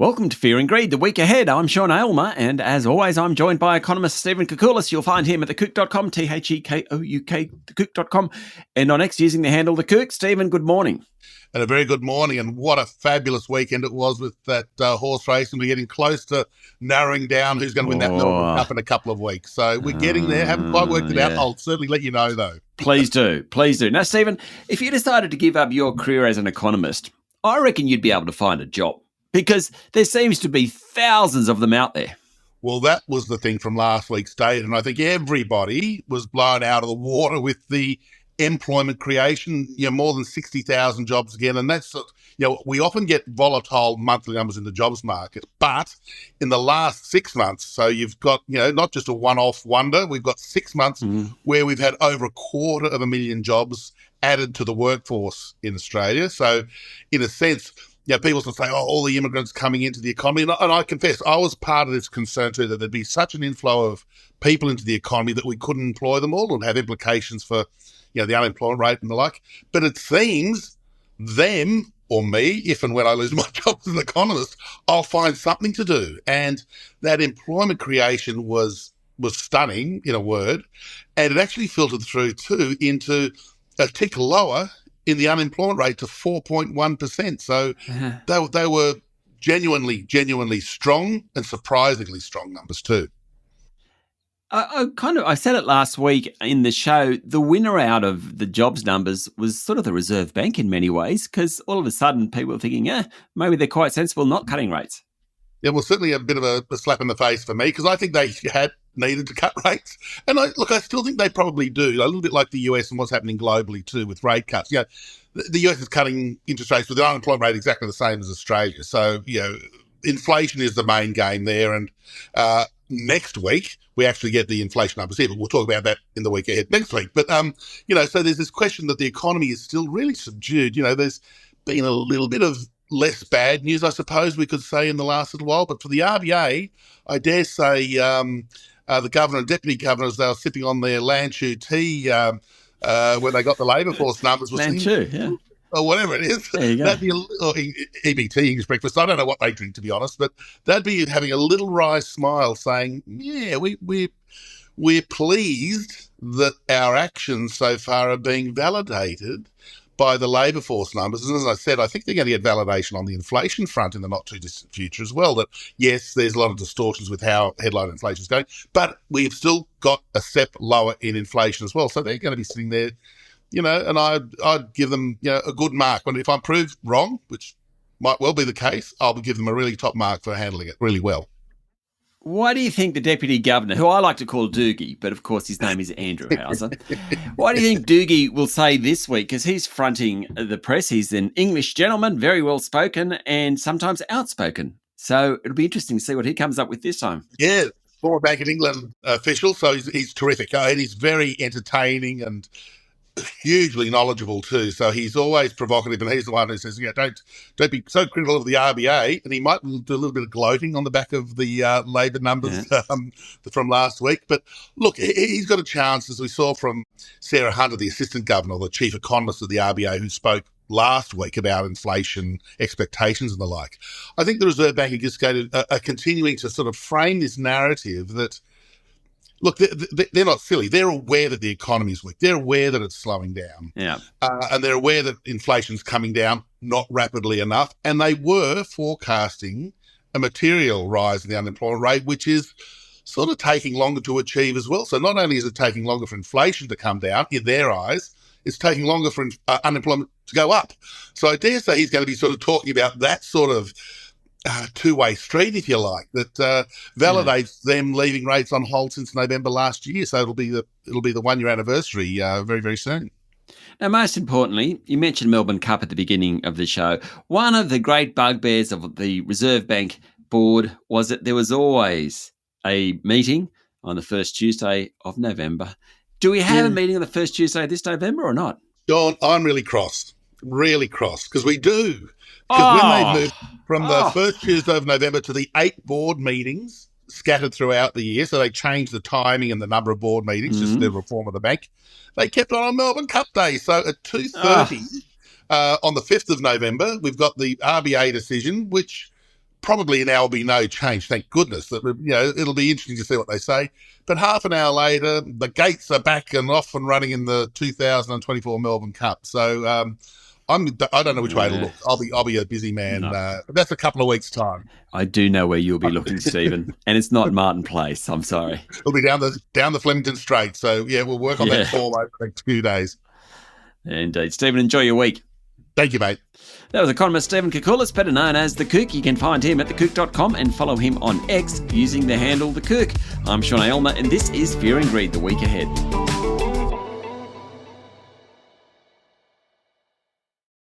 Welcome to Fear and Greed, the week ahead. I'm Sean Aylmer, and as always, I'm joined by economist Stephen Koukoulas. You'll find him at thekouk.com, Thekouk, thekouk.com, and on X using the handle thekouk. Stephen, good morning. And a very good morning, and what a fabulous weekend it was with that horse race, and we're getting close to narrowing down who's going to win that Melbourne Cup in a couple of weeks. So we're getting there. Haven't quite worked it out. I'll certainly let you know, though. Please do. Please do. Now, Stephen, if you decided to give up your career as an economist, I reckon you'd be able to find a job, because there seems to be thousands of them out there. Well, that was the thing from last week's data, and I think everybody was blown out of the water with the employment creation, more than 60,000 jobs again. And that's, we often get volatile monthly numbers in the jobs market, but in the last 6 months, so you've got, not just a one-off wonder, we've got 6 months where we've had over 250,000 jobs added to the workforce in Australia. So in a sense, people will say, all the immigrants coming into the economy. And I confess, I was part of this concern too, that there'd be such an inflow of people into the economy that we couldn't employ them all and have implications for, the unemployment rate and the like. But it seems them or me, if and when I lose my job as an economist, I'll find something to do. And that employment creation was stunning, in a word. And it actually filtered through too into a tick lower in the unemployment rate to 4.1%. So they were genuinely strong and surprisingly strong numbers too. I said it last week in the show, the winner out of the jobs numbers was sort of the Reserve Bank in many ways, because all of a sudden people were thinking, maybe they're quite sensible not cutting rates. Yeah, well, certainly a bit of a slap in the face for me, because I think they had needed to cut rates. And I still think they probably do, a little bit like the US and what's happening globally too with rate cuts. The US is cutting interest rates with the unemployment rate exactly the same as Australia. So, inflation is the main game there. And next week, we actually get the inflation numbers here, but we'll talk about that in the week ahead next week. But, so there's this question that the economy is still really subdued. There's been a little bit of less bad news, I suppose we could say, in the last little while. But for the RBA, I dare say the governor and deputy governors, they were sipping on their Lanchu tea when they got the labour force numbers. Lanchu, yeah. Or whatever it is. There you go. That'd be EBT, English breakfast. I don't know what they drink, to be honest, but they'd be having a little wry smile saying, we're pleased that our actions so far are being validated by the labour force numbers. And as I said, I think they're going to get validation on the inflation front in the not-too-distant future as well, that, yes, there's a lot of distortions with how headline inflation is going, but we've still got a step lower in inflation as well. So they're going to be sitting there, and I'd give them, a good mark. And if I'm proved wrong, which might well be the case, I'll give them a really top mark for handling it really well. Why do you think the Deputy Governor, who I like to call Doogie, but of course his name is Andrew Hauser, why do you think Doogie will say this week, because he's fronting the press, he's an English gentleman, very well spoken and sometimes outspoken. So it'll be interesting to see what he comes up with this time. Yeah, former Bank of England official, so he's terrific. And he's very entertaining and hugely knowledgeable too. So he's always provocative, and he's the one who says, don't be so critical of the RBA. And he might do a little bit of gloating on the back of the labour numbers from last week. But look, he's got a chance, as we saw from Sarah Hunter, the assistant governor, or the chief economist of the RBA, who spoke last week about inflation expectations and the like. I think the Reserve Bank are just going to are continuing to sort of frame this narrative that, look, they're not silly. They're aware that the economy's weak. They're aware that it's slowing down. Yeah. And they're aware that inflation's coming down not rapidly enough. And they were forecasting a material rise in the unemployment rate, which is sort of taking longer to achieve as well. So not only is it taking longer for inflation to come down, in their eyes, it's taking longer for unemployment to go up. So I dare say he's going to be sort of talking about that sort of two-way street, if you like, that validates them leaving rates on hold since November last year. So it'll be the 1 year anniversary very, very soon. Now, most importantly, you mentioned Melbourne Cup at the beginning of the show. One of the great bugbears of the Reserve Bank board was that there was always a meeting on the first Tuesday of November. Do we have a meeting on the first Tuesday this November or not? John, I'm really cross, because we do. Because when they moved from the first Tuesday of November to the 8 board meetings scattered throughout the year, so they changed the timing and the number of board meetings, just the reform of the bank, they kept on Melbourne Cup Day. So at 2:30 on the 5th of November, we've got the RBA decision, which probably now will be no change. Thank goodness. That it'll be interesting to see what they say. But half an hour later, the gates are back and off and running in the 2024 Melbourne Cup. So I don't know which way to look. I'll be a busy man. No. That's a couple of weeks' time. I do know where you'll be looking, Stephen, and it's not Martin Place. I'm sorry. It'll be down the Flemington Straight. So we'll work on that form over the next few days. Indeed, Stephen. Enjoy your week. Thank you, mate. That was economist Stephen Koukoulas, better known as The Kook. You can find him at thekook.com and follow him on X using the handle The Kook. I'm Sean Aylmer, and this is Fear and Greed, the week ahead.